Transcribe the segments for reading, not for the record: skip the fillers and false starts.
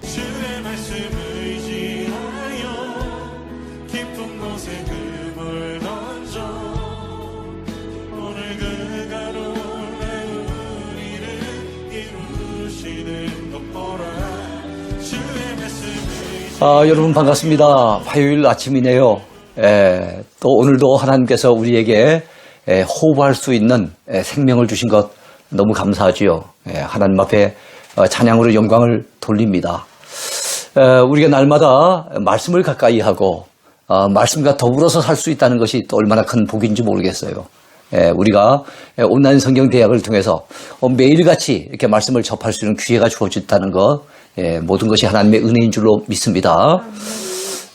주의 말씀을 의지하여 깊은 곳에 금을 던져 오늘 그 가로에 우리를 이루시는 것 보라. 주의 말씀을 여러분 반갑습니다. 화요일 아침이네요. 또 오늘도 하나님께서 우리에게 호흡할 수 있는 생명을 주신 것 너무 감사하지요. 하나님 앞에 찬양으로 영광을 돌립니다. 우리가 날마다 말씀을 가까이 하고 말씀과 더불어서 살 수 있다는 것이 또 얼마나 큰 복인지 모르겠어요. 우리가 온라인 성경 대학을 통해서 매일같이 이렇게 말씀을 접할 수 있는 기회가 주어졌다는 것, 모든 것이 하나님의 은혜인 줄로 믿습니다.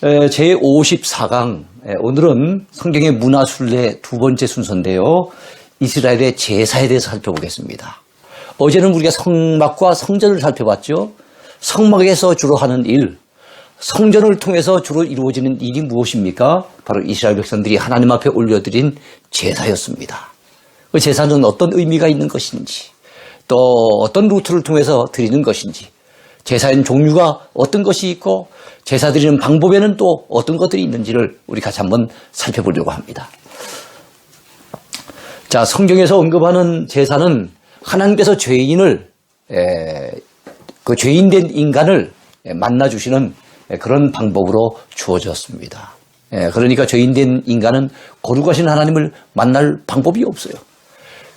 제54강, 오늘은 성경의 문화순례 두 번째 순서인데요. 이스라엘의 제사에 대해서 살펴보겠습니다. 어제는 우리가 성막과 성전을 살펴봤죠. 성막에서 주로 하는 일, 성전을 통해서 주로 이루어지는 일이 무엇입니까? 바로 이스라엘 백성들이 하나님 앞에 올려드린 제사였습니다. 그 제사는 어떤 의미가 있는 것인지, 또 어떤 루트를 통해서 드리는 것인지, 제사의 종류가 어떤 것이 있고 제사 드리는 방법에는 또 어떤 것들이 있는지를 우리 같이 한번 살펴보려고 합니다. 자, 성경에서 언급하는 제사는 하나님께서 죄인을, 그 죄인된 인간을 만나주시는 그런 방법으로 주어졌습니다. 그러니까 죄인된 인간은 거룩하신 하나님을 만날 방법이 없어요.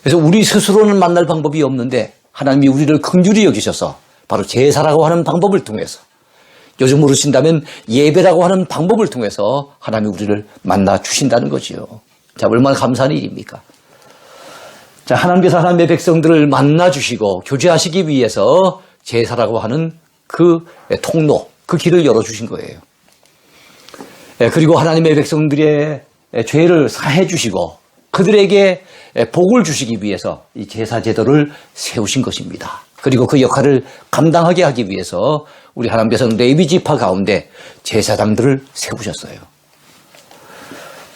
그래서 우리 스스로는 만날 방법이 없는데 하나님이 우리를 긍휼히 여기셔서 바로 제사라고 하는 방법을 통해서, 요즘 모르신다면 예배라고 하는 방법을 통해서 하나님이 우리를 만나 주신다는 거지요. 자, 얼마나 감사한 일입니까? 자, 하나님께서 하나님의 백성들을 만나 주시고 교제하시기 위해서 제사라고 하는 그 통로, 그 길을 열어주신 거예요. 그리고 하나님의 백성들의 죄를 사해 주시고 그들에게 복을 주시기 위해서 이 제사 제도를 세우신 것입니다. 그리고 그 역할을 감당하게 하기 위해서 우리 하나님께서는 레위 지파 가운데 제사장들을 세우셨어요.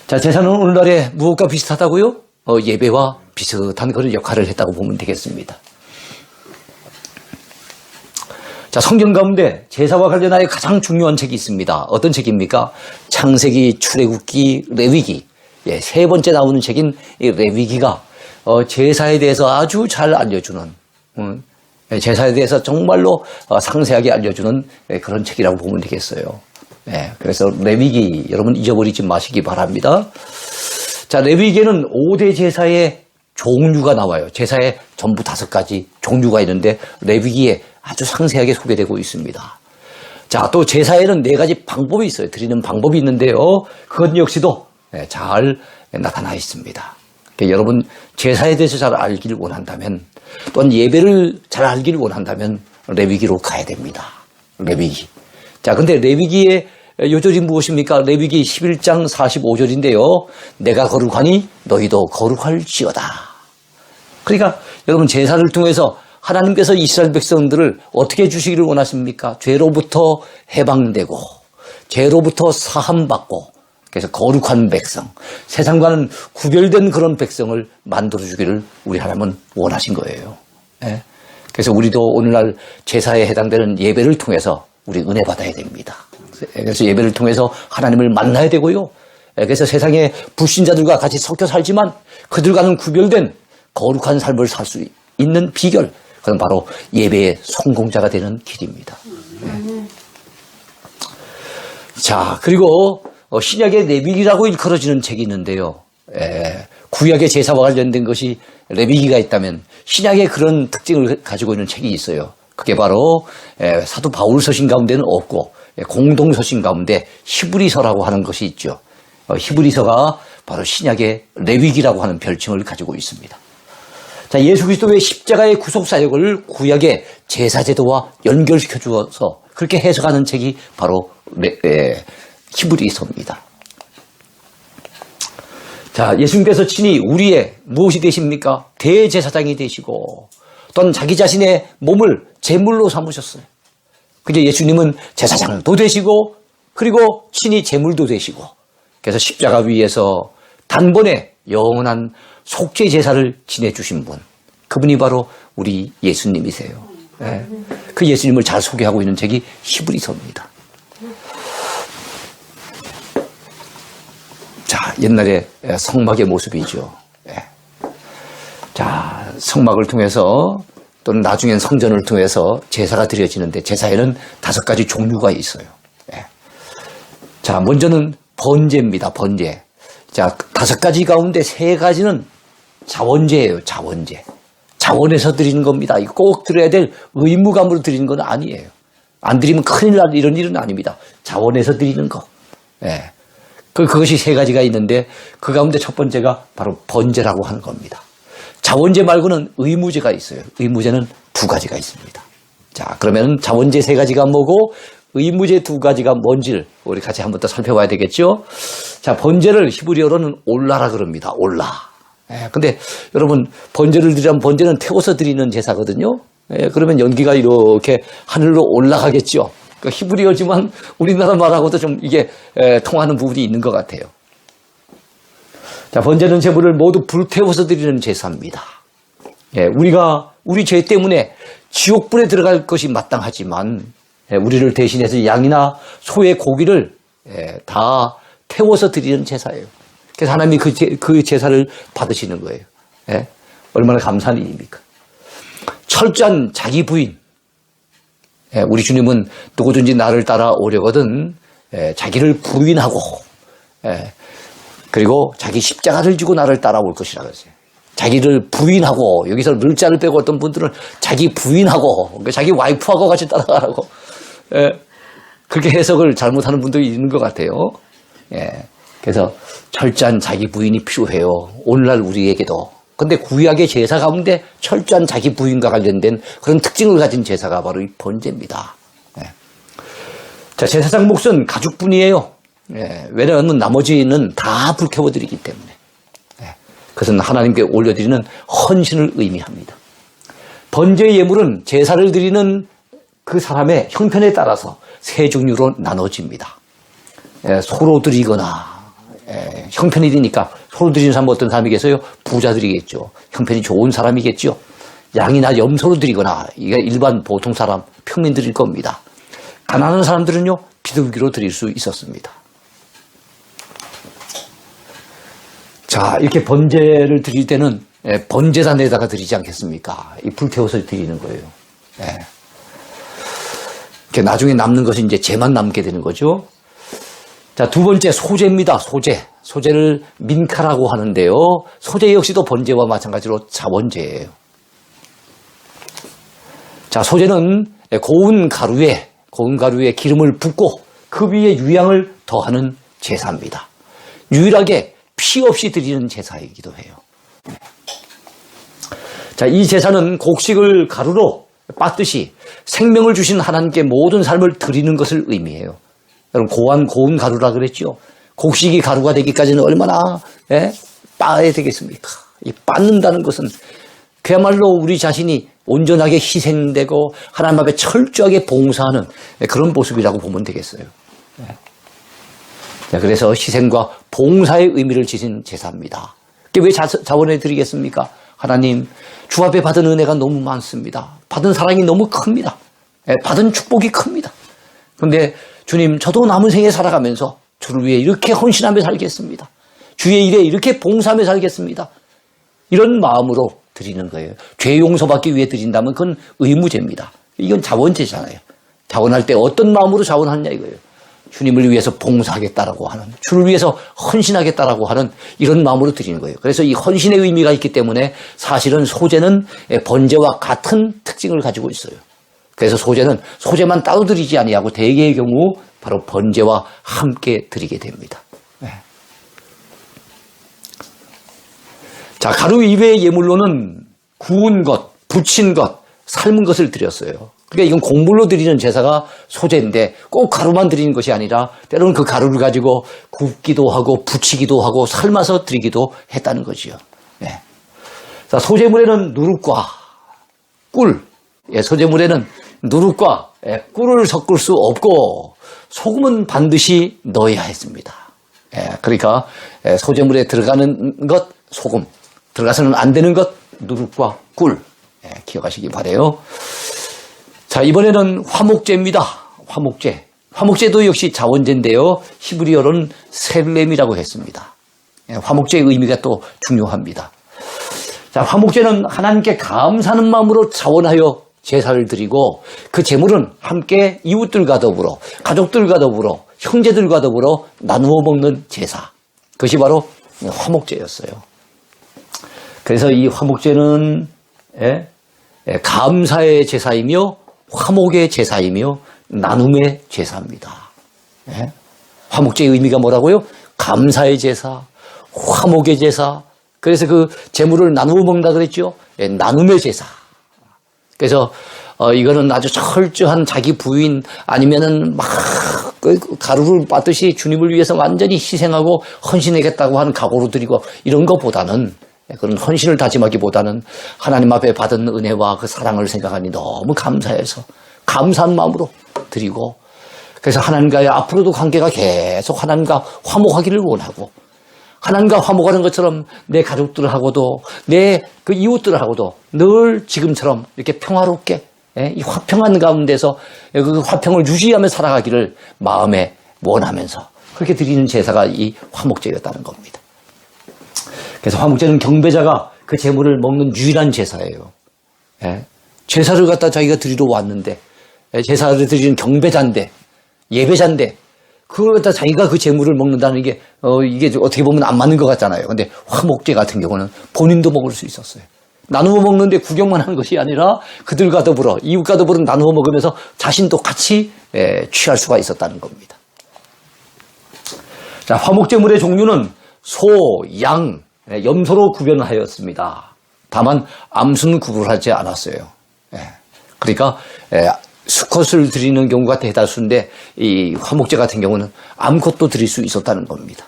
자, 제사는 오늘날의 무엇과 비슷하다고요? 예배와 비슷한 그런 역할을 했다고 보면 되겠습니다. 자, 성경 가운데 제사와 관련하여 가장 중요한 책이 있습니다. 어떤 책입니까? 창세기, 출애굽기, 레위기. 세 번째 나오는 책인 이 레위기가 제사에 대해서 아주 잘 알려주는, 제사에 대해서 정말로 상세하게 알려주는 그런 책이라고 보면 되겠어요. 그래서 레위기 여러분 잊어버리지 마시기 바랍니다. 자, 레위기에는 5대 제사의 종류가 나와요. 제사에 전부 5가지 종류가 있는데 레위기에 아주 상세하게 소개되고 있습니다. 자, 또 제사에는 4가지 방법이 있어요. 드리는 방법이 있는데요. 그것 역시도 잘 나타나 있습니다. 그러니까 여러분 제사에 대해서 잘 알기를 원한다면, 또한 예배를 잘 알기를 원한다면 레위기로 가야 됩니다. 레위기. 자, 근데 레위기의 요절이 무엇입니까? 레위기 11장 45절인데요. 내가 거룩하니 너희도 거룩할지어다. 그러니까 여러분 제사를 통해서 하나님께서 이스라엘 백성들을 어떻게 해주시기를 원하십니까? 죄로부터 해방되고 죄로부터 사함받고, 그래서 거룩한 백성, 세상과는 구별된 그런 백성을 만들어주기를 우리 하나님은 원하신 거예요. 그래서 우리도 오늘날 제사에 해당되는 예배를 통해서 우리 은혜 받아야 됩니다. 그래서 예배를 통해서 하나님을 만나야 되고요. 그래서 세상의 불신자들과 같이 섞여 살지만 그들과는 구별된 거룩한 삶을 살 수 있는 비결, 그건 바로 예배의 성공자가 되는 길입니다. 자, 그리고 신약의 레위기라고 일컬어지는 책이 있는데요. 구약의 제사와 관련된 것이 레위기가 있다면 신약의 그런 특징을 가지고 있는 책이 있어요. 그게 바로 사도 바울 서신 가운데는 없고 공동 서신 가운데 히브리서라고 하는 것이 있죠. 히브리서가 바로 신약의 레위기라고 하는 별칭을 가지고 있습니다. 자, 예수 그리스도의 십자가의 구속 사역을 구약의 제사 제도와 연결시켜 주어서 그렇게 해석하는 책이 바로 히브리서입니다. 자, 예수님께서 친히 우리의 무엇이 되십니까? 대제사장이 되시고 또한 자기 자신의 몸을 제물로 삼으셨어요. 그래서 예수님은 제사장도 되시고 그리고 친히 제물도 되시고, 그래서 십자가 위에서 단번에 영원한 속죄 제사를 지내주신 분, 그분이 바로 우리 예수님이세요. 예. 그 예수님을 잘 소개하고 있는 책이 히브리서입니다. 자, 옛날에 성막의 모습이죠. 예. 자, 성막을 통해서 또는 나중엔 성전을 통해서 제사가 드려지는데 제사에는 5가지 종류가 있어요. 예. 자, 먼저는 번제입니다. 번제. 자, 5가지 가운데 3가지는 자원제예요. 자원제. 자원에서 드리는 겁니다. 이거 꼭 드려야 될 의무감으로 드리는 건 아니에요. 안 드리면 큰일 날 이런 일은 아닙니다. 자원에서 드리는 거. 예. 그것이 3가지가 있는데 그 가운데 첫 번째가 바로 번제라고 하는 겁니다. 자원제 말고는 의무제가 있어요. 의무제는 2가지가 있습니다. 자, 그러면 자원제 3가지가 뭐고 의무제 2가지가 뭔지를 우리 같이 한번 더 살펴봐야 되겠죠? 자, 번제를 히브리어로는 올라라 그럽니다. 올라. 예, 근데 여러분 번제를 드리면 번제는 태워서 드리는 제사거든요. 예, 그러면 연기가 이렇게 하늘로 올라가겠죠. 그 히브리어지만 우리나라 말하고도 좀 이게 통하는 부분이 있는 것 같아요. 자, 번제는 제물을 모두 불태워서 드리는 제사입니다. 예, 우리 죄 때문에 지옥불에 들어갈 것이 마땅하지만 우리를 대신해서 양이나 소의 고기를 다 태워서 드리는 제사예요. 그래서 하나님이 그 제사를 받으시는 거예요. 예? 얼마나 감사한 일입니까? 철저한 자기 부인. 예, 우리 주님은 누구든지 나를 따라오려거든 자기를 부인하고 그리고 자기 십자가를 지고 나를 따라올 것이라 그랬어요. 자기를 부인하고 여기서 늘자를 빼고 어떤 분들은 자기 부인하고 자기 와이프하고 같이 따라가라고 그렇게 해석을 잘못하는 분들이 있는 것 같아요. 예. 그래서 철저한 자기 부인이 필요해요. 오늘날 우리에게도. 근데 구약의 제사 가운데 철저한 자기 부인과 관련된 그런 특징을 가진 제사가 바로 이 번제입니다. 예. 자, 제사장 몫은 가죽뿐이에요. 예. 왜냐하면 나머지는 다 불태워드리기 때문에. 예. 그것은 하나님께 올려드리는 헌신을 의미합니다. 번제의 예물은 제사를 드리는 그 사람의 형편에 따라서 3종류로 나눠집니다. 예, 소로 드리거나 형편이 되니까 소로 드리는 사람은 어떤 사람이겠어요? 부자들이겠죠. 형편이 좋은 사람이겠죠. 양이나 염소로 드리거나 이게 일반 보통 사람, 평민들일 겁니다. 가난한 사람들은요, 비둘기로 드릴 수 있었습니다. 자, 이렇게 번제를 드릴 때는 번제단에다가 드리지 않겠습니까? 이 불태워서 드리는 거예요. 이렇게 나중에 남는 것이 이제 재만 남게 되는 거죠. 자, 2번째 소제입니다. 소제. 소제를 민카라고 하는데요. 소제 역시도 번제와 마찬가지로 자원제예요. 자, 소제는 고운 가루에 기름을 붓고 그 위에 유향을 더하는 제사입니다. 유일하게 피 없이 드리는 제사이기도 해요. 자, 이 제사는 곡식을 가루로 빻듯이 생명을 주신 하나님께 모든 삶을 드리는 것을 의미해요. 여러분 고운 가루라 그랬죠. 곡식이 가루가 되기까지는 얼마나 빻아야 되겠습니까? 이 빻는다는 것은 그야말로 우리 자신이 온전하게 희생되고 하나님 앞에 철저하게 봉사하는 그런 모습이라고 보면 되겠어요. 그래서 희생과 봉사의 의미를 지닌 제사입니다. 왜 자원해 드리겠습니까? 하나님, 주 앞에 받은 은혜가 너무 많습니다. 받은 사랑이 너무 큽니다. 받은 축복이 큽니다. 그런데 주님, 저도 남은 생에 살아가면서 주를 위해 이렇게 헌신하며 살겠습니다. 주의 일에 이렇게 봉사하며 살겠습니다. 이런 마음으로 드리는 거예요. 죄 용서받기 위해 드린다면 그건 의무제입니다. 이건 자원제잖아요. 자원할 때 어떤 마음으로 자원하느냐 이거예요. 주님을 위해서 봉사하겠다라고 하는, 주를 위해서 헌신하겠다라고 하는 이런 마음으로 드리는 거예요. 그래서 이 헌신의 의미가 있기 때문에 사실은 소제는 번제와 같은 특징을 가지고 있어요. 그래서 소제만 따로 드리지 아니하고 대개의 경우 바로 번제와 함께 드리게 됩니다. 자, 가루 이외의 예물로는 구운 것, 부친 것, 삶은 것을 드렸어요. 그러니까 이건 곡물로 드리는 제사가 소제인데 꼭 가루만 드리는 것이 아니라 때로는 그 가루를 가지고 굽기도 하고 부치기도 하고 삶아서 드리기도 했다는 거지요. 자, 소제물에는 누룩과 꿀, 소제물에는 누룩과 꿀을 섞을 수 없고 소금은 반드시 넣어야 했습니다. 그러니까 소제물에 들어가는 것 소금, 들어가서는 안 되는 것 누룩과 꿀, 기억하시기 바라요. 자, 이번에는 화목제입니다. 화목제. 화목제도 역시 자원제인데요. 히브리어로는 셀렘이라고 했습니다. 화목제의 의미가 또 중요합니다. 자, 화목제는 하나님께 감사하는 마음으로 자원하여 제사를 드리고 그 제물은 함께 이웃들과 더불어 가족들과 더불어 형제들과 더불어 나누어 먹는 제사. 그것이 바로 화목제였어요. 그래서 이 화목제는 감사의 제사이며 화목의 제사이며 나눔의 제사입니다. 화목제의 의미가 뭐라고요? 감사의 제사, 화목의 제사. 그래서 그 제물을 나누어 먹는다 그랬죠? 나눔의 제사. 그래서 이거는 아주 철저한 자기 부인 아니면은 막 가루를 빻듯이 주님을 위해서 완전히 희생하고 헌신하겠다고 하는 각오로 드리고 이런 것보다는 그런 헌신을 다짐하기보다는 하나님 앞에 받은 은혜와 그 사랑을 생각하니 너무 감사해서 감사한 마음으로 드리고 그래서 하나님과의 앞으로도 관계가 계속 하나님과 화목하기를 원하고 하나님과 화목하는 것처럼 내 가족들하고도 내 그 이웃들하고도 늘 지금처럼 이렇게 평화롭게 이 화평한 가운데서 그 화평을 유지하며 살아가기를 마음에 원하면서 그렇게 드리는 제사가 이 화목제였다는 겁니다. 그래서 화목제는 경배자가 그 제물을 먹는 유일한 제사예요. 제사를 갖다 자기가 드리러 왔는데 제사를 드리는 경배자인데 예배자인데 그걸 갖다 자기가 그 제물을 먹는다는 게 이게 어떻게 보면 안 맞는 것 같잖아요. 근데 화목제 같은 경우는 본인도 먹을 수 있었어요. 나누어 먹는데 구경만 하는 것이 아니라 그들과 더불어 이웃과 더불어 나누어 먹으면서 자신도 같이 취할 수가 있었다는 겁니다. 자, 화목제물의 종류는 소, 양, 염소로 구별하였습니다. 다만 암수는 구분하지 않았어요. 그러니까 수컷을 드리는 경우가 대다수인데 이 화목제 같은 경우는 암컷도 드릴 수 있었다는 겁니다.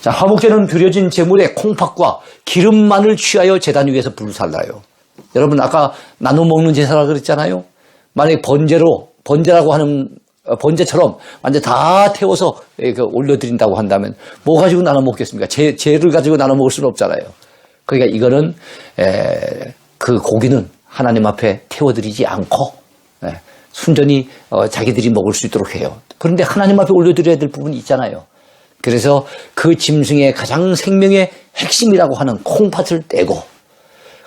자, 화목제는 드려진 제물에 콩팥과 기름만을 취하여 제단 위에서 불살라요. 여러분 아까 나눠 먹는 제사라 그랬잖아요. 만약에 번제라고 하는 번제처럼 완전 다 태워서 올려드린다고 한다면 뭐 가지고 나눠 먹겠습니까? 재를 가지고 나눠 먹을 수는 없잖아요. 그러니까 이거는 그 고기는 하나님 앞에 태워드리지 않고 순전히 자기들이 먹을 수 있도록 해요. 그런데 하나님 앞에 올려드려야 될 부분이 있잖아요. 그래서 그 짐승의 가장 생명의 핵심이라고 하는 콩팥을 떼고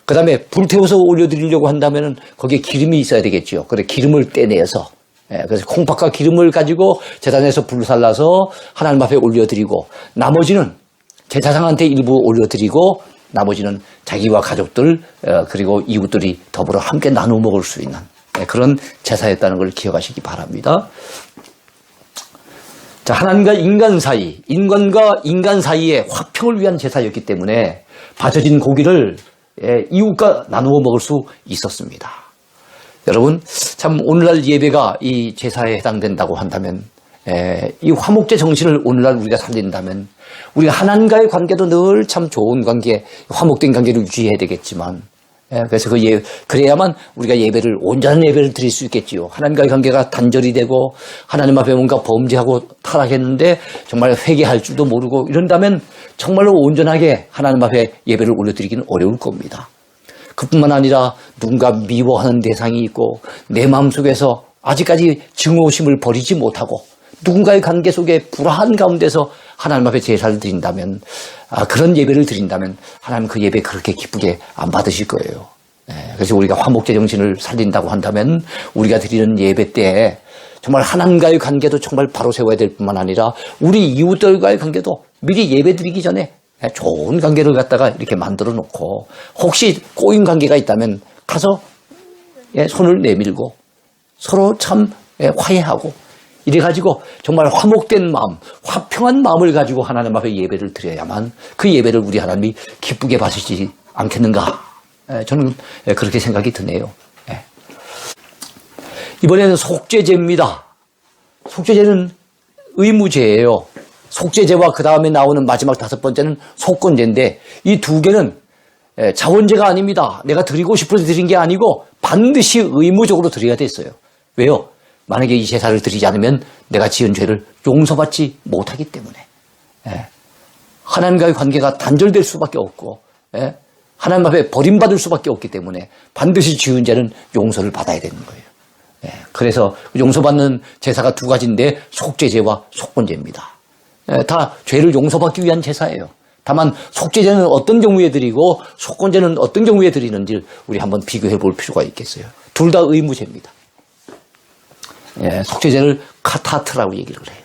그 다음에 불태워서 올려드리려고 한다면 거기에 기름이 있어야 되겠죠. 그래서 기름을 떼내서 그래서 콩팥과 기름을 가지고 제단에서 불살라서 하나님 앞에 올려드리고 나머지는 제사장한테 일부 올려드리고 나머지는 자기와 가족들 그리고 이웃들이 더불어 함께 나누어 먹을 수 있는 그런 제사였다는 걸 기억하시기 바랍니다. 자, 하나님과 인간 사이, 인간과 인간 사이의 화평을 위한 제사였기 때문에 바쳐진 고기를 이웃과 나누어 먹을 수 있었습니다. 여러분, 참 오늘날 예배가 이 제사에 해당된다고 한다면 이 화목제 정신을 오늘날 우리가 살린다면 우리가 하나님과의 관계도 늘 참 좋은 관계, 화목된 관계를 유지해야 되겠지만 그래서 그래야만 우리가 예배를 온전한 예배를 드릴 수 있겠지요. 하나님과의 관계가 단절이 되고 하나님 앞에 뭔가 범죄하고 타락했는데 정말 회개할 줄도 모르고 이런다면 정말로 온전하게 하나님 앞에 예배를 올려드리기는 어려울 겁니다. 그뿐만 아니라 누군가 미워하는 대상이 있고 내 마음속에서 아직까지 증오심을 버리지 못하고 누군가의 관계 속에 불화한 가운데서 하나님 앞에 제사를 드린다면 그런 예배를 드린다면 하나님 그 예배 그렇게 기쁘게 안 받으실 거예요. 그래서 우리가 화목제 정신을 살린다고 한다면 우리가 드리는 예배 때 정말 하나님과의 관계도 정말 바로 세워야 될 뿐만 아니라 우리 이웃들과의 관계도 미리 예배 드리기 전에 좋은 관계를 갖다가 이렇게 만들어 놓고 혹시 꼬인 관계가 있다면 가서 손을 내밀고 서로 참 화해하고 이래가지고 정말 화목된 마음, 화평한 마음을 가지고 하나님 앞에 예배를 드려야만 그 예배를 우리 하나님이 기쁘게 받으시지 않겠는가. 저는 그렇게 생각이 드네요. 이번에는 속죄제입니다. 속죄제는 의무제예요. 속죄제와 그 다음에 나오는 마지막 5번째는 속건제인데 이 두 개는 자원제가 아닙니다. 내가 드리고 싶어서 드린 게 아니고 반드시 의무적으로 드려야 됐어요. 왜요? 만약에 이 제사를 드리지 않으면 내가 지은 죄를 용서받지 못하기 때문에 하나님과의 관계가 단절될 수밖에 없고 하나님 앞에 버림받을 수밖에 없기 때문에 반드시 지은 죄는 용서를 받아야 되는 거예요. 예, 그래서 용서받는 제사가 두 가지인데 속죄제와 속건제입니다. 예, 다 죄를 용서받기 위한 제사예요. 다만 속죄제는 어떤 경우에 드리고 속건제는 어떤 경우에 드리는지 우리 한번 비교해 볼 필요가 있겠어요. 둘 다 의무제입니다. 예, 속죄제를 카타트라고 얘기를 해요.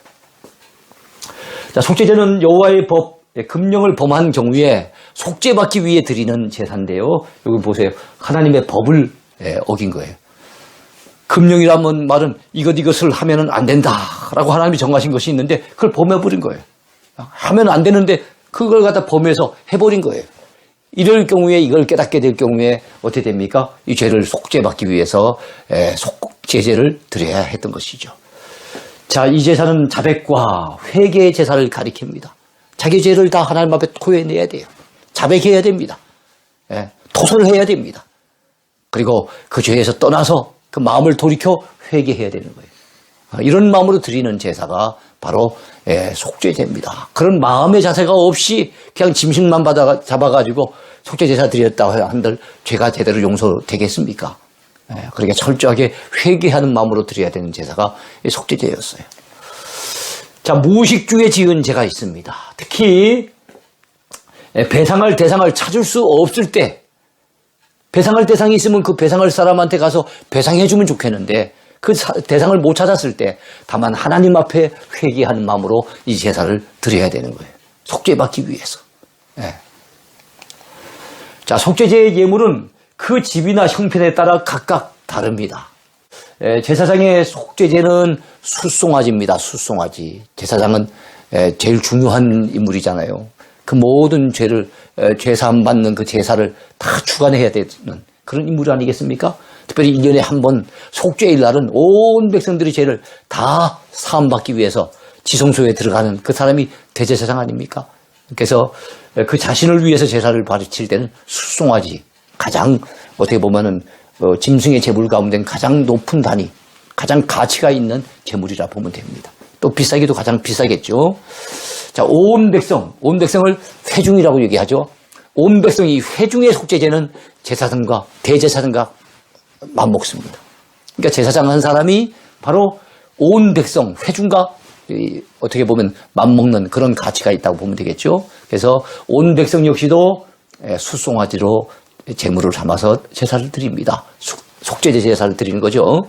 자, 속죄제는 여호와의 법, 금령을 범한 경우에 속죄받기 위해 드리는 제사인데요. 여기 보세요. 하나님의 법을 어긴 거예요. 금령이라는 말은 이것을 하면은 안 된다라고 하나님이 정하신 것이 있는데 그걸 범해버린 거예요. 하면 안 되는데 그걸 갖다 범해서 해버린 거예요. 이럴 경우에 이걸 깨닫게 될 경우에 어떻게 됩니까? 이 죄를 속죄받기 위해서 속죄제를 드려야 했던 것이죠. 자, 이 제사는 자백과 회개의 제사를 가리킵니다. 자기 죄를 다 하나님 앞에 토해내야 돼요. 자백해야 됩니다. 토설을 해야 됩니다. 그리고 그 죄에서 떠나서 그 마음을 돌이켜 회개해야 되는 거예요. 이런 마음으로 드리는 제사가 바로 속죄제입니다. 그런 마음의 자세가 없이 그냥 짐승만 잡아가지고 속죄제사 드렸다고 한들 죄가 제대로 용서되겠습니까? 그러니까 철저하게 회개하는 마음으로 드려야 되는 제사가 속죄제였어요. 자, 무식주에 지은 죄가 있습니다. 특히 배상할 대상을 찾을 수 없을 때 배상할 대상이 있으면 그 배상할 사람한테 가서 배상해주면 좋겠는데 그 대상을 못 찾았을 때 다만 하나님 앞에 회개하는 마음으로 이 제사를 드려야 되는 거예요. 속죄받기 위해서. 자, 속죄제의 예물은 그 집이나 형편에 따라 각각 다릅니다. 제사장의 속죄제는 숫송아지입니다. 숫송아지. 제사장은 제일 중요한 인물이잖아요. 그 모든 죄를 죄사함 받는 그 제사를 다 주관해야 되는 그런 인물 아니겠습니까? 특별히 1년에 한 번 속죄일 날은 온 백성들의 죄를 다 사함받기 위해서 지성소에 들어가는 그 사람이 대제사장 아닙니까? 그래서 그 자신을 위해서 제사를 바칠 때는 숫송아지, 가장 어떻게 보면은 짐승의 제물 가운데 가장 높은 단위, 가장 가치가 있는 제물이라 보면 됩니다. 또 비싸기도 가장 비싸겠죠. 자, 온 백성을 회중이라고 얘기하죠. 온 백성이 회중의 속죄제는 제사장과 대제사장과 맞먹습니다. 그러니까 제사장 한 사람이 바로 온 백성 회중과 어떻게 보면 맞먹는 그런 가치가 있다고 보면 되겠죠. 그래서 온 백성 역시도 숫송아지로 제물을 삼아서 제사를 드립니다. 속죄제 제사를 드리는 거죠.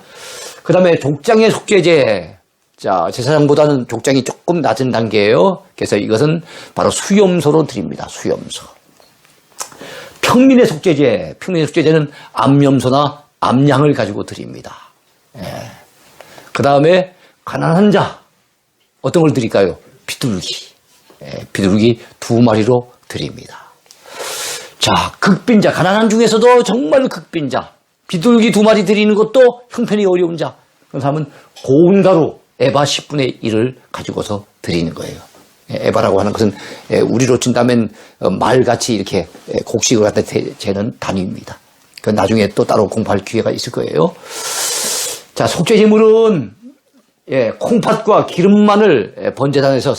그 다음에 족장의 속죄제. 자, 제사장보다는 족장이 조금 낮은 단계예요. 그래서 이것은 바로 수염소로 드립니다. 수염소. 평민의 속죄제는 암염소나 암양을 가지고 드립니다. 그 다음에 가난한 자. 어떤 걸 드릴까요? 비둘기. 비둘기 2마리로 드립니다. 자, 극빈자. 가난한 중에서도 정말 극빈자. 비둘기 2마리 드리는 것도 형편이 어려운 자. 그런 사람은 고운 가루 에바 10분의 1을 가지고서 드리는 거예요. 에바라고 하는 것은 우리로 친다면 말같이 이렇게 곡식을 갖다 재는 단위입니다. 그 나중에 또 따로 공부할 기회가 있을 거예요. 자, 속죄제물은 콩팥과 기름만을 번제단에서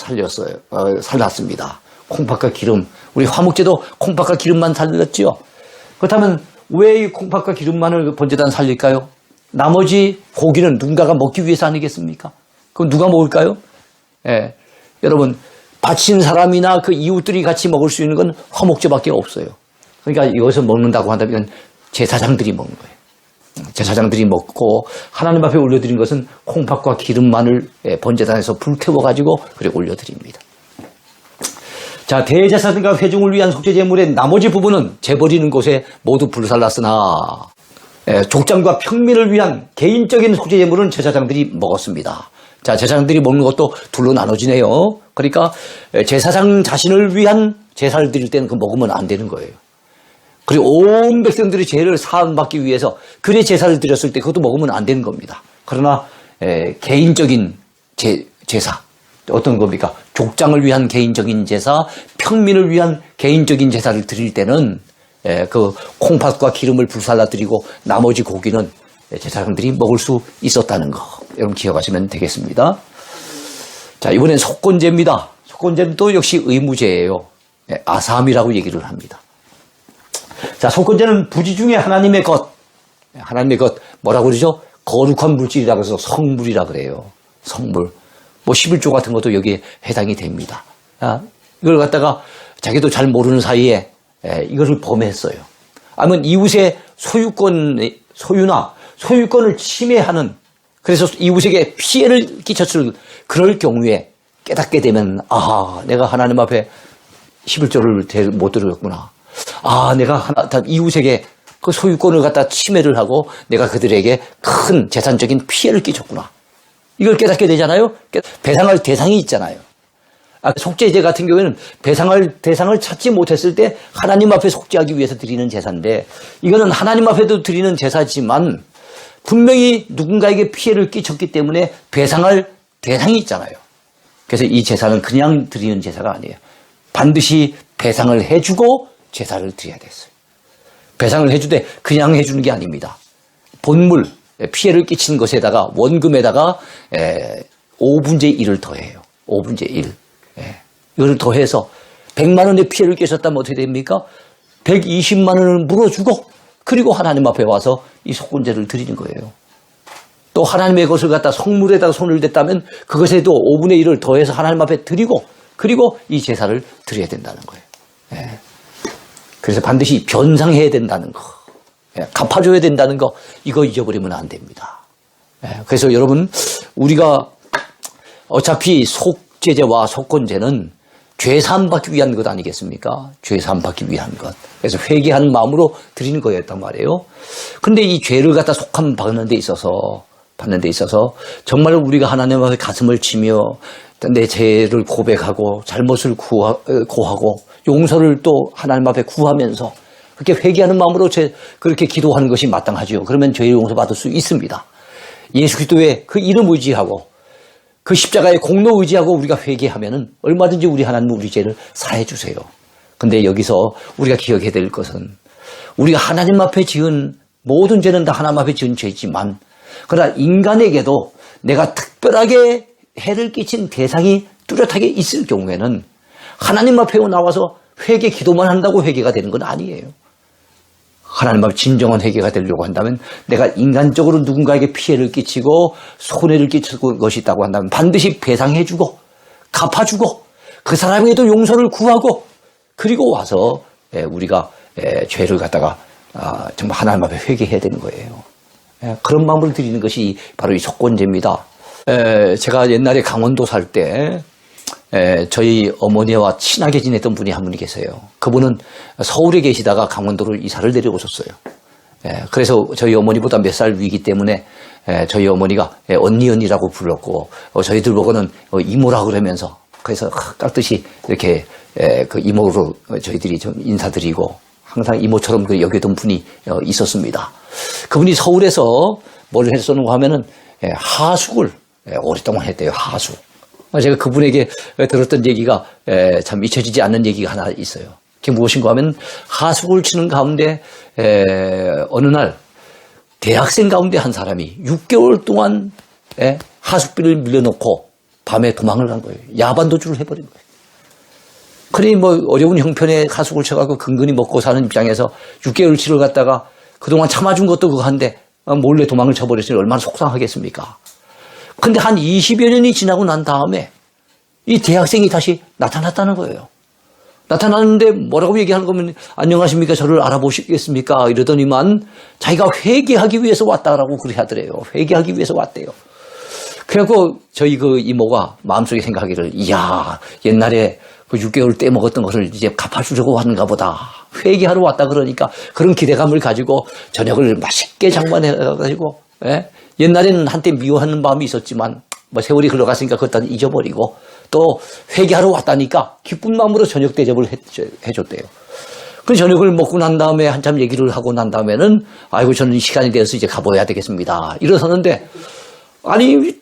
살랐습니다. 콩팥과 기름. 우리 화목제도 콩팥과 기름만 살렸죠. 그렇다면 왜 이 콩팥과 기름만을 번제단 살릴까요? 나머지 고기는 누군가가 먹기 위해서 아니겠습니까? 그럼 누가 먹을까요? 여러분, 바친 사람이나 그 이웃들이 같이 먹을 수 있는 건 화목제밖에 없어요. 그러니까 이것을 먹는다고 한다면 제사장들이 먹는 거예요. 제사장들이 먹고 하나님 앞에 올려드린 것은 콩팥과 기름만을 번제단에서 불태워가지고 그래 올려드립니다. 자, 대제사장과 회중을 위한 속죄제물의 나머지 부분은 재버리는 곳에 모두 불살랐으나 족장과 평민을 위한 개인적인 속죄제물은 제사장들이 먹었습니다. 자, 제사장들이 먹는 것도 둘로 나눠지네요. 그러니까 제사장 자신을 위한 제사를 드릴 때는 그 먹으면 안 되는 거예요. 그리고 온 백성들의 죄를 사함받기 위해서 그래 제사를 드렸을 때 그것도 먹으면 안 되는 겁니다. 그러나 개인적인 제사 어떤 겁니까? 족장을 위한 개인적인 제사, 평민을 위한 개인적인 제사를 드릴 때는 그 콩팥과 기름을 불살라 드리고 나머지 고기는 제사장들이 먹을 수 있었다는 거 여러분 기억하시면 되겠습니다. 자, 이번엔 속건제입니다. 속건제는 또 역시 의무제예요. 아삼이라고 얘기를 합니다. 자, 속건제는 부지 중에 하나님의 것. 하나님의 것, 뭐라고 그러죠? 거룩한 물질이라고 해서 성물이라 그래요. 성물. 뭐 11조 같은 것도 여기에 해당이 됩니다. 이걸 갖다가 자기도 잘 모르는 사이에 이것을 범했어요. 아니면 이웃의 소유권을 침해하는, 그래서 이웃에게 피해를 끼쳤을 그럴 경우에 깨닫게 되면, 내가 하나님 앞에 11조를 못 드렸구나. 내가 이웃에게 그 소유권을 갖다 침해를 하고 내가 그들에게 큰 재산적인 피해를 끼쳤구나. 이걸 깨닫게 되잖아요. 배상할 대상이 있잖아요. 속죄제 같은 경우에는 배상할 대상을 찾지 못했을 때 하나님 앞에 속죄하기 위해서 드리는 제사인데, 이거는 하나님 앞에도 드리는 제사지만 분명히 누군가에게 피해를 끼쳤기 때문에 배상할 대상이 있잖아요. 그래서 이 제사는 그냥 드리는 제사가 아니에요. 반드시 배상을 해주고 제사를 드려야 됐어요. 배상을 해주되 그냥 해주는 게 아닙니다. 본물, 피해를 끼친 것에다가 원금에다가 5분의 1을 더해요. 5분의 1. 이걸 더해서 100만 원의 피해를 끼쳤다면 어떻게 됩니까? 120만 원을 물어주고 그리고 하나님 앞에 와서 이 속건제를 드리는 거예요. 또 하나님의 것을 갖다 성물에다가 손을 댔다면 그것에도 5분의 1을 더해서 하나님 앞에 드리고 그리고 이 제사를 드려야 된다는 거예요. 그래서 반드시 변상해야 된다는 거, 갚아줘야 된다는 거, 이거 잊어버리면 안 됩니다. 그래서 여러분, 우리가 어차피 속죄제와 속건제는 죄사함 받기 위한 것 아니겠습니까? 죄사함 받기 위한 것. 그래서 회개하는 마음으로 드리는 거였단 말이에요. 근데 이 죄를 갖다 속함 받는 데 있어서 정말 우리가 하나님 앞에 가슴을 치며 내 죄를 고백하고 잘못을 고하고 용서를 또 하나님 앞에 구하면서 그렇게 회개하는 마음으로 그렇게 기도하는 것이 마땅하죠. 그러면 죄의 용서받을 수 있습니다. 예수 그리스도의 그 이름 의지하고 그 십자가의 공로 의지하고 우리가 회개하면은 얼마든지 우리 하나님은 우리 죄를 사해 주세요. 근데 여기서 우리가 기억해야 될 것은 우리가 하나님 앞에 지은 모든 죄는 다 하나님 앞에 지은 죄지만, 그러나 인간에게도 내가 특별하게 해를 끼친 대상이 뚜렷하게 있을 경우에는 하나님 앞에 나와서 회개 기도만 한다고 회개가 되는 건 아니에요. 하나님 앞에 진정한 회개가 되려고 한다면 내가 인간적으로 누군가에게 피해를 끼치고 손해를 끼칠 것이 있다고 한다면 반드시 배상해주고 갚아주고 그 사람에게도 용서를 구하고 그리고 와서 우리가 죄를 갖다가 정말 하나님 앞에 회개해야 되는 거예요. 그런 마음을 드리는 것이 바로 이 속건제입니다. 제가 옛날에 강원도 살 때 저희 어머니와 친하게 지냈던 분이 한 분이 계세요. 그분은 서울에 계시다가 강원도를 이사를 내려오셨어요. 그래서 저희 어머니보다 몇 살 위기 때문에 저희 어머니가 언니라고 불렀고 저희들 보고는 이모라고 그러면서, 그래서 깍듯이 이렇게 그 이모로 저희들이 좀 인사드리고 항상 이모처럼 여기던 분이 있었습니다. 그분이 서울에서 뭘 했었는가 하면은 하숙을 오랫동안 했대요. 하숙. 제가 그분에게 들었던 얘기가 참 잊혀지지 않는 얘기가 하나 있어요. 그게 무엇인가 하면 하숙을 치는 가운데 어느 날 대학생 가운데 한 사람이 6개월 동안 하숙비를 밀려놓고 밤에 도망을 간 거예요. 야반도주를 해버린 거예요. 그러니 뭐 어려운 형편에 하숙을 쳐가지고 근근히 먹고 사는 입장에서 6개월치를 갖다가 그동안 참아준 것도 그거 한데 몰래 도망을 쳐버렸으니 얼마나 속상하겠습니까? 근데 한 20여 년이 지나고 난 다음에 이 대학생이 다시 나타났다는 거예요. 나타났는데 뭐라고 얘기하는 거면 안녕하십니까? 저를 알아보시겠습니까? 이러더니만 자기가 회개하기 위해서 왔다라고 그래 하더래요. 회개하기 위해서 왔대요. 그래갖고 저희 그 이모가 마음속에 생각하기를, 이야, 옛날에 그 6개월 떼먹었던 것을 이제 갚아주려고 하는가 보다. 회개하러 왔다 그러니까 그런 기대감을 가지고 저녁을 맛있게 장만해가지고, 옛날에는 한때 미워하는 마음이 있었지만 뭐 세월이 흘러갔으니까 그것도 잊어버리고 또 회개하러 왔다니까 기쁜 마음으로 저녁 대접을 해줬대요. 그 저녁을 먹고 난 다음에 한참 얘기를 하고 난 다음에는 아이고 저는 시간이 되어서 이제 가봐야 되겠습니다. 이러서는데 아니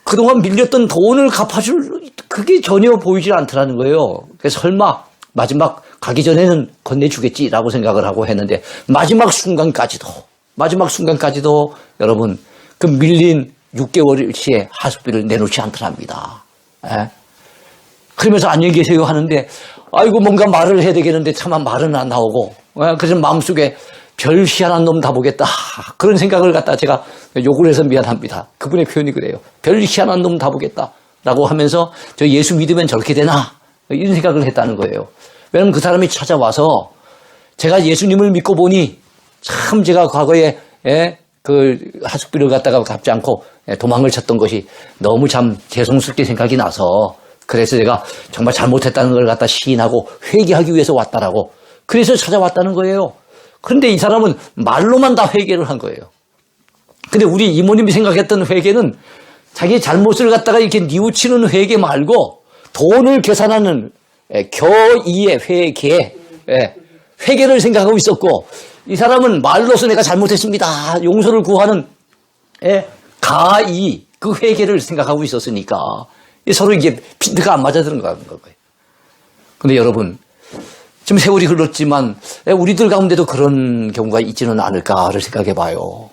그동안 밀렸던 돈을 갚아줄 그게 전혀 보이질 않더라는 거예요. 그래서 설마 마지막 가기 전에는 건네주겠지라고 생각을 하고 했는데 마지막 순간까지도 여러분 그 밀린 6개월치의 하숙비를 내놓지 않더랍니다. 그러면서 안녕히 계세요 하는데 아이고 뭔가 말을 해야 되겠는데 차마 말은 안 나오고 그래서 마음속에 별 희한한 놈 다 보겠다. 그런 생각을 갖다 제가 욕을 해서 미안합니다. 그분의 표현이 그래요. 별 희한한 놈 다 보겠다. 라고 하면서 저 예수 믿으면 저렇게 되나? 이런 생각을 했다는 거예요. 왜냐하면 그 사람이 찾아와서 제가 예수님을 믿고 보니 참 제가 과거에 그 하숙비를 갖다가 갚지 않고 도망을 쳤던 것이 너무 참 죄송스럽게 생각이 나서 그래서 제가 정말 잘못했다는 걸 갖다 시인하고 회개하기 위해서 왔다라고 그래서 찾아왔다는 거예요. 그런데 이 사람은 말로만 다 회개를 한 거예요. 근데 우리 이모님이 생각했던 회개는 자기 잘못을 갖다가 이렇게 뉘우치는 회개 말고 돈을 계산하는 겨이의 회개, 회개를 생각하고 있었고 이 사람은 말로서 내가 잘못했습니다. 용서를 구하는 가이, 그 회개를 생각하고 있었으니까 서로 이게 핀트가 안 맞아드는 거예요. 근데 여러분, 지금 세월이 흘렀지만 우리들 가운데도 그런 경우가 있지는 않을까를 생각해 봐요.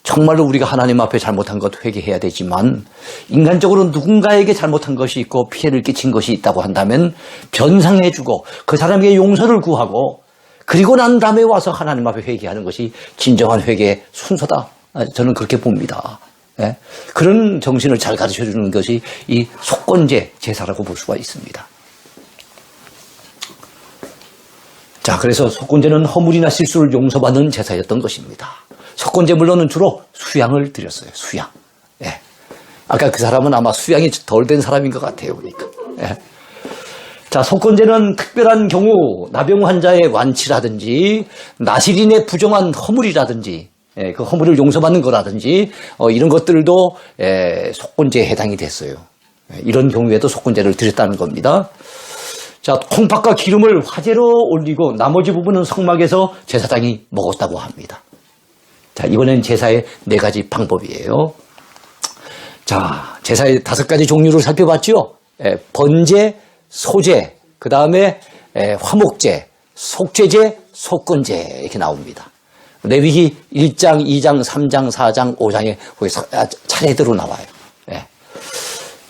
정말로 우리가 하나님 앞에 잘못한 것 회개해야 되지만 인간적으로 누군가에게 잘못한 것이 있고 피해를 끼친 것이 있다고 한다면 변상해주고 그 사람에게 용서를 구하고 그리고 난 다음에 와서 하나님 앞에 회개하는 것이 진정한 회개의 순서다. 저는 그렇게 봅니다. 그런 정신을 잘 가르쳐주는 것이 이 속건제 제사라고 볼 수가 있습니다. 자, 그래서 속건제는 허물이나 실수를 용서받는 제사였던 것입니다. 속건제물로는 주로 수양을 드렸어요. 수양. 아까 그 사람은 아마 수양이 덜 된 사람인 것 같아요. 그러니까. 자, 속건제는 특별한 경우 나병 환자의 완치라든지 나시린의 부정한 허물이라든지 그 허물을 용서받는 거라든지 이런 것들도 속건제에 해당이 됐어요. 이런 경우에도 속건제를 드렸다는 겁니다. 자, 콩팥과 기름을 화제로 올리고 나머지 부분은 성막에서 제사장이 먹었다고 합니다. 자, 이번엔 제사의 4가지 방법이에요. 자, 제사의 5가지 종류를 살펴봤죠. 번제, 소제, 그 다음에 화목제, 속죄제, 속건제 이렇게 나옵니다. 레위기 1장, 2장, 3장, 4장, 5장에 거기서 차례대로 나와요.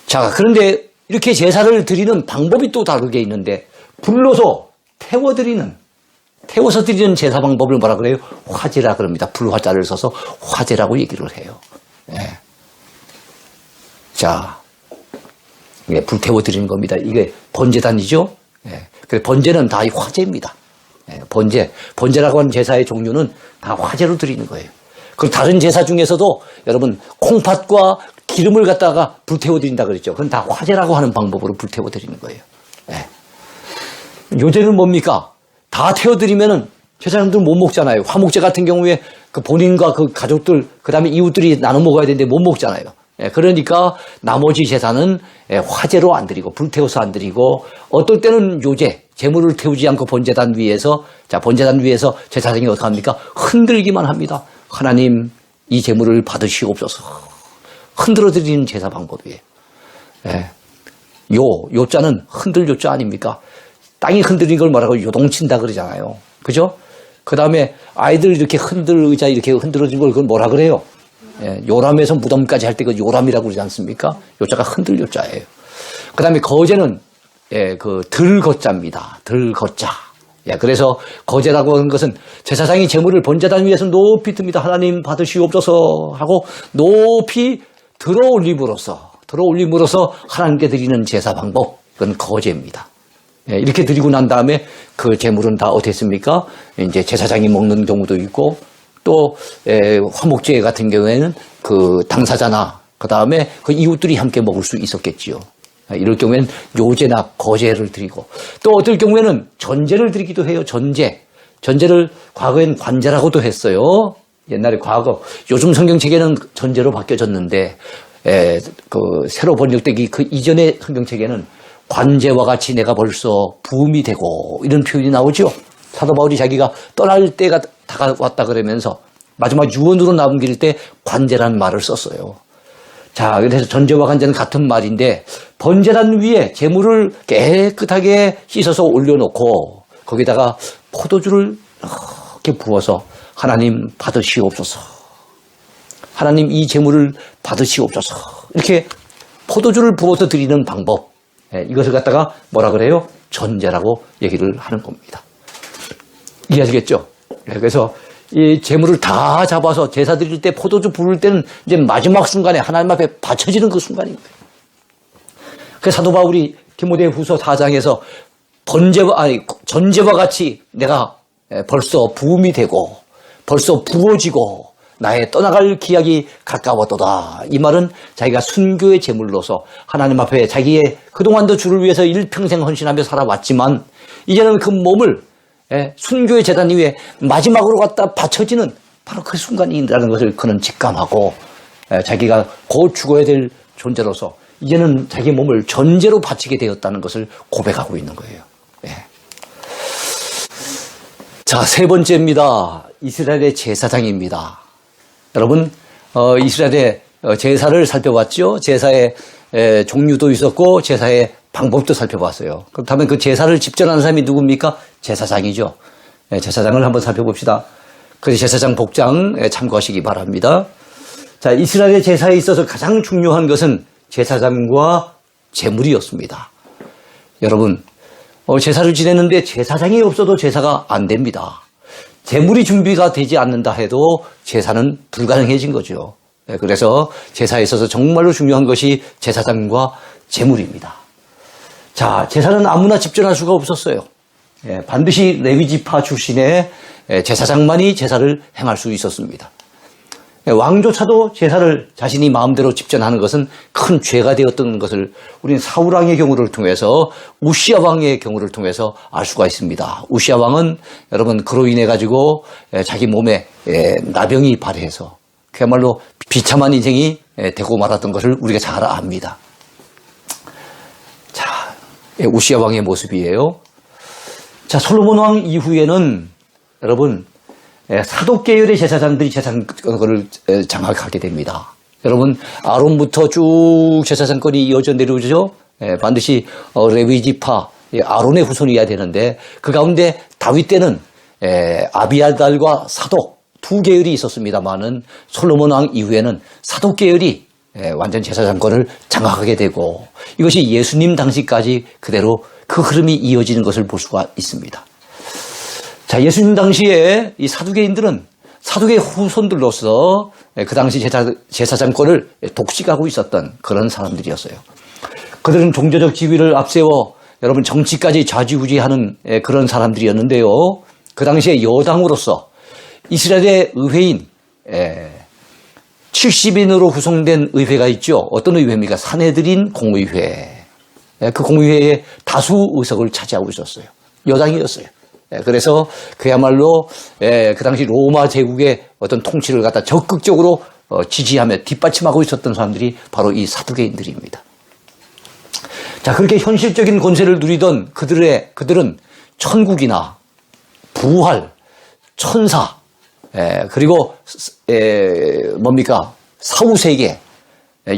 자, 그런데 이렇게 제사를 드리는 방법이 또 다르게 있는데 불로서 태워서 드리는 제사 방법을 뭐라 그래요? 화제라 그럽니다. 불화자를 써서 화제라고 얘기를 해요. 자, 불 태워 드리는 겁니다. 이게 번제단이죠. 그래서 번제는 다 화제입니다. 번제라고 하는 제사의 종류는 다 화제로 드리는 거예요. 그리고 다른 제사 중에서도 여러분 콩팥과 기름을 갖다가 불태워 드린다 그랬죠. 그건 다 화제라고 하는 방법으로 불태워 드리는 거예요. 요제는 뭡니까? 다 태워 드리면은 제사장들은 못 먹잖아요. 화목제 같은 경우에 그 본인과 그 가족들, 그 다음에 이웃들이 나눠 먹어야 되는데 못 먹잖아요. 그러니까 나머지 제사는 화제로 안 드리고 불태워서 안 드리고 어떨 때는 요제, 제물을 태우지 않고 번제단 위에서 제사장이 어떻게 합니까? 흔들기만 합니다. 하나님 이 제물을 받으시옵소서. 흔들어 드리는 제사 방법이에요. 요자는 흔들 요자 아닙니까? 땅이 흔들리는 걸 뭐라고 요동친다 그러잖아요. 그죠? 그 다음에 아이들 이렇게 의자 이렇게 흔들어진 걸 그걸 뭐라 그래요? 요람에서 무덤까지 할 때 그 요람이라고 그러지 않습니까? 요자가 흔들 요자예요. 그 다음에 거제는 그 들거자입니다. 들거자. 그래서 거제라고 하는 것은 제사장이 제물을 번제단 위에서 높이 듭니다. 하나님 받으시옵소서 하고 높이 들어 올림으로써 하나님께 드리는 제사 방법, 그건 거제입니다. 이렇게 드리고 난 다음에 그 제물은 다 어땠습니까? 이제 제사장이 먹는 경우도 있고 또 화목제 같은 경우에는 그 당사자나 그 다음에 그 이웃들이 함께 먹을 수 있었겠지요. 이럴 경우에는 요제나 거제를 드리고 또 어떨 경우에는 전제를 드리기도 해요. 전제를 과거엔 관제라고도 했어요. 옛날에 요즘 성경책에는 전제로 바뀌어졌는데 그 새로 번역되기 그 이전의 성경책에는 관제와 같이 내가 벌써 부음이 되고 이런 표현이 나오죠. 사도 바울이 자기가 떠날 때가 다가왔다 그러면서 마지막 유언으로 남길 때 관제라는 말을 썼어요. 자, 그래서 전제와 관제는 같은 말인데 번제단 위에 제물을 깨끗하게 씻어서 올려놓고 거기다가 포도주를 이렇게 부어서 하나님 받으시옵소서. 하나님 이 제물을 받으시옵소서. 이렇게 포도주를 부어서 드리는 방법. 이것을 갖다가 뭐라 그래요? 전제라고 얘기를 하는 겁니다. 이해하시겠죠? 그래서 이 재물을 다 잡아서 제사 드릴 때 포도주 부를 때는 이제 마지막 순간에 하나님 앞에 바쳐지는 그 순간입니다. 그래서 사도 바울이 디모데후서 4장에서 전제와 같이 내가 벌써 부음이 되고 벌써 부어지고 나의 떠나갈 기약이 가까웠도다. 이 말은 자기가 순교의 제물로서 하나님 앞에 자기의 그동안도 주를 위해서 일평생 헌신하며 살아왔지만 이제는 그 몸을 순교의 제단 위에 마지막으로 갖다 바쳐지는 바로 그 순간이라는 것을 그는 직감하고 자기가 곧 죽어야 될 존재로서 이제는 자기 몸을 전제로 바치게 되었다는 것을 고백하고 있는 거예요. 자, 세 번째입니다. 이스라엘의 제사장입니다. 여러분, 이스라엘의 제사를 살펴봤죠. 제사의 종류도 있었고 제사의 방법도 살펴봤어요. 그렇다면 그 제사를 집전하는 사람이 누굽니까? 제사장이죠. 제사장을 한번 살펴봅시다. 그래서 제사장 복장 참고하시기 바랍니다. 자, 이스라엘의 제사에 있어서 가장 중요한 것은 제사장과 제물이었습니다. 여러분, 제사를 지내는데 제사장이 없어도 제사가 안 됩니다. 제물이 준비가 되지 않는다 해도 제사는 불가능해진 거죠. 그래서 제사에 있어서 정말로 중요한 것이 제사장과 제물입니다. 자, 제사는 아무나 집전할 수가 없었어요. 반드시 레위지파 출신의 제사장만이 제사를 행할 수 있었습니다. 왕조차도 제사를 자신이 마음대로 집전하는 것은 큰 죄가 되었던 것을 우리는 사울 왕의 경우를 통해서 우시아 왕의 경우를 통해서 알 수가 있습니다. 우시아 왕은 여러분 그로 인해 가지고 자기 몸에 나병이 발해서 그야말로 비참한 인생이 되고 말았던 것을 우리가 잘 압니다. 자, 우시아 왕의 모습이에요. 자, 솔로몬 왕 이후에는 여러분 사독 계열의 제사장들이 제사장권을 장악하게 됩니다. 여러분 아론부터 쭉 제사장권이 이어져 내려오죠. 반드시 레위지파 아론의 후손이어야 되는데 그 가운데 다윗 때는 아비아달과 사독 두 계열이 있었습니다만은 솔로몬 왕 이후에는 사독 계열이 완전 제사장권을 장악하게 되고 이것이 예수님 당시까지 그대로 그 흐름이 이어지는 것을 볼 수가 있습니다. 자, 예수님 당시에 이 사두개인들은 사두개 후손들로서 그 당시 제사장권을 독식하고 있었던 그런 사람들이었어요. 그들은 종교적 지위를 앞세워 여러분 정치까지 좌지우지하는 그런 사람들이었는데요. 그 당시에 여당으로서 이스라엘의 의회인 70인으로 구성된 의회가 있죠. 어떤 의회입니까? 사내들인 공의회. 그 공의회의 다수 의석을 차지하고 있었어요. 여당이었어요. 그래서 그야말로 그 당시 로마 제국의 어떤 통치를 갖다 적극적으로 지지하며 뒷받침하고 있었던 사람들이 바로 이 사두개인들입니다. 자, 그렇게 현실적인 권세를 누리던 그들은 천국이나 부활, 천사, 그리고 뭡니까? 사후세계,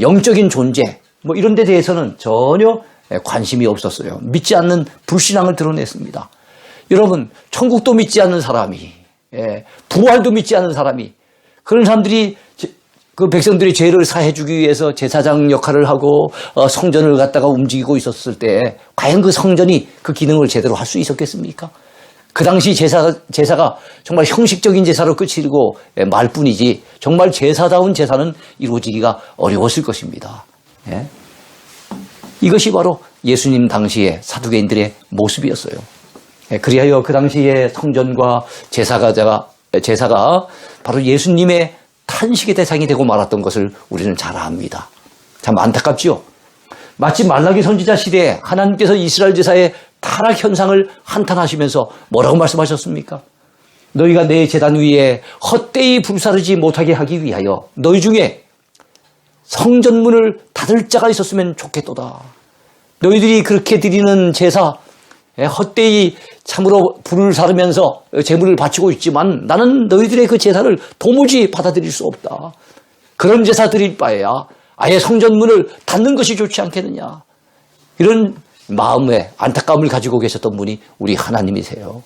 영적인 존재 뭐 이런 데 대해서는 전혀 관심이 없었어요. 믿지 않는 불신앙을 드러냈습니다. 여러분, 천국도 믿지 않는 사람이, 부활도 믿지 않는 사람이, 그런 사람들이 그 백성들의 죄를 사해주기 위해서 제사장 역할을 하고 성전을 갖다가 움직이고 있었을 때 과연 그 성전이 그 기능을 제대로 할 수 있었겠습니까? 그 당시 제사가 정말 형식적인 제사로 끝이고 말 뿐이지 정말 제사다운 제사는 이루어지기가 어려웠을 것입니다. 이것이 바로 예수님 당시의 사두개인들의 모습이었어요. 그리하여 그 당시의 성전과 제사가 바로 예수님의 탄식의 대상이 되고 말았던 것을 우리는 잘 압니다. 참 안타깝지요. 마치 말라기 선지자 시대에 하나님께서 이스라엘 제사의 타락 현상을 한탄하시면서 뭐라고 말씀하셨습니까? 너희가 내 제단 위에 헛되이 불사르지 못하게 하기 위하여 너희 중에 성전문을 닫을 자가 있었으면 좋겠도다. 너희들이 그렇게 드리는 제사 헛되이 참으로 불을 사르면서 제물을 바치고 있지만 나는 너희들의 그 제사를 도무지 받아들일 수 없다. 그런 제사 드릴 바에야 아예 성전문을 닫는 것이 좋지 않겠느냐. 이런 마음의 안타까움을 가지고 계셨던 분이 우리 하나님이세요.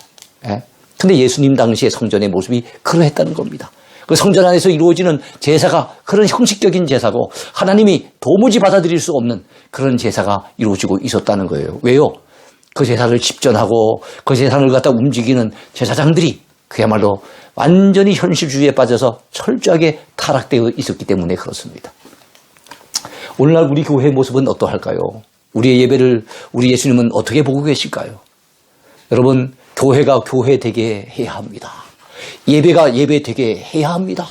근데 예수님 당시의 성전의 모습이 그러했다는 겁니다. 그 성전 안에서 이루어지는 제사가 그런 형식적인 제사고 하나님이 도무지 받아들일 수 없는 그런 제사가 이루어지고 있었다는 거예요. 왜요? 그 제사를 집전하고 그 재산을 갖다 움직이는 제사장들이 그야말로 완전히 현실주의에 빠져서 철저하게 타락되어 있었기 때문에 그렇습니다. 오늘날 우리 교회의 모습은 어떠할까요? 우리의 예배를 우리 예수님은 어떻게 보고 계실까요? 여러분, 교회가 교회되게 해야 합니다. 예배가 예배되게 해야 합니다.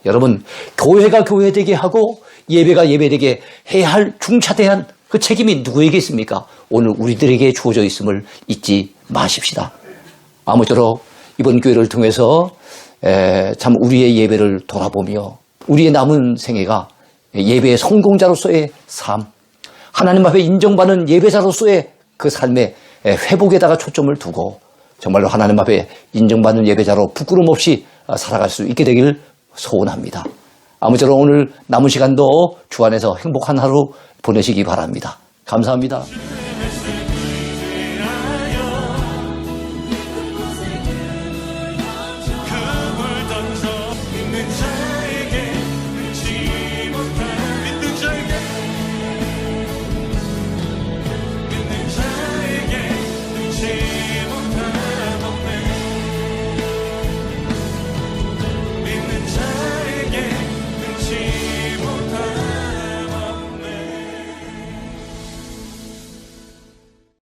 여러분, 교회가 교회되게 하고 예배가 예배되게 해야 할 중차대한 그 책임이 누구에게 있습니까? 오늘 우리들에게 주어져 있음을 잊지 마십시다. 아무쪼록 이번 교회를 통해서 참 우리의 예배를 돌아보며 우리의 남은 생애가 예배의 성공자로서의 삶, 하나님 앞에 인정받는 예배자로서의 그 삶의 회복에다가 초점을 두고 정말로 하나님 앞에 인정받는 예배자로 부끄럼 없이 살아갈 수 있게 되기를 소원합니다. 아무쪼록 오늘 남은 시간도 주 안에서 행복한 하루 보내시기 바랍니다. 감사합니다.